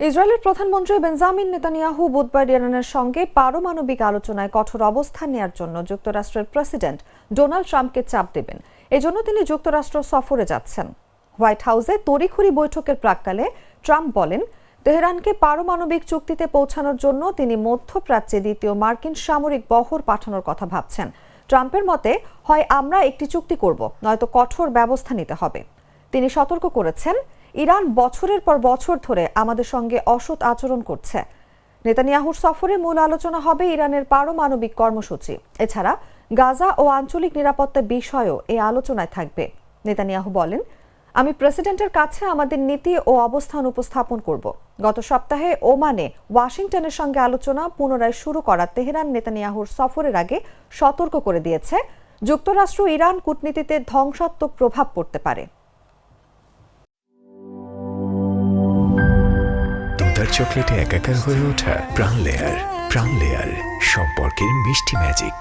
ইসরায়েলের প্রধানমন্ত্রী Benjamin Netanyahu বুধবার ইরানের সঙ্গে পারমাণবিক আলোচনায় কঠোর অবস্থান নেওয়ার জন্য যুক্তরাষ্ট্রের প্রেসিডেন্ট ডোনাল্ড ট্রাম্পকে চাপ দেবেন। এজন্য তিনি যুক্তরাষ্ট্র সফরে যাচ্ছেন। হোয়াইট হাউসে তড়িঘড়ি বৈঠকের প্রাক্কালে ট্রাম্প বলেন, তেহরানকে পারমাণবিক চুক্তিতে পৌঁছানোর জন্য তিনি মধ্যপ্রাচ্যে দ্বিতীয় মার্কিন সামরিক বহর পাঠানোর কথা ভাবছেন। ট্রাম্পের মতে, হয় আমরা একটি চুক্তি করব, নয়তো কঠোর ব্যবস্থা নিতে হবে। তিনি সতর্ক করেছেন, ইরান বছরের পর বছর ধরে আমাদের সঙ্গে অসৎ আচরণ করছে। নেতানিয়াহুর সফরে মূল আলোচনা হবে ইরানের পারমাণবিক কর্মসূচি। এছাড়া গাজা ও আঞ্চলিক নিরাপত্তা বিষয়ও এই আলোচনায় থাকবে। নেতানিয়াহু বলেন, আমি প্রেসিডেন্টের কাছে আমাদের নীতি ও অবস্থান উপস্থাপন করব। গত সপ্তাহে ওমানে ওয়াশিংটনের সঙ্গে আলোচনা পুনরায় শুরু করা তেহরান নেতানিয়াহুর সফরের আগে সতর্ক করে দিয়েছে, যুক্তরাষ্ট্র ইরান কূটনীতিতে ধ্বংসাত্মক প্রভাব পড়তে পারে। চকলেটে একাকার হয়ে ওঠা প্রাণ লেয়ার সম্পর্কের মিষ্টি ম্যাজিক।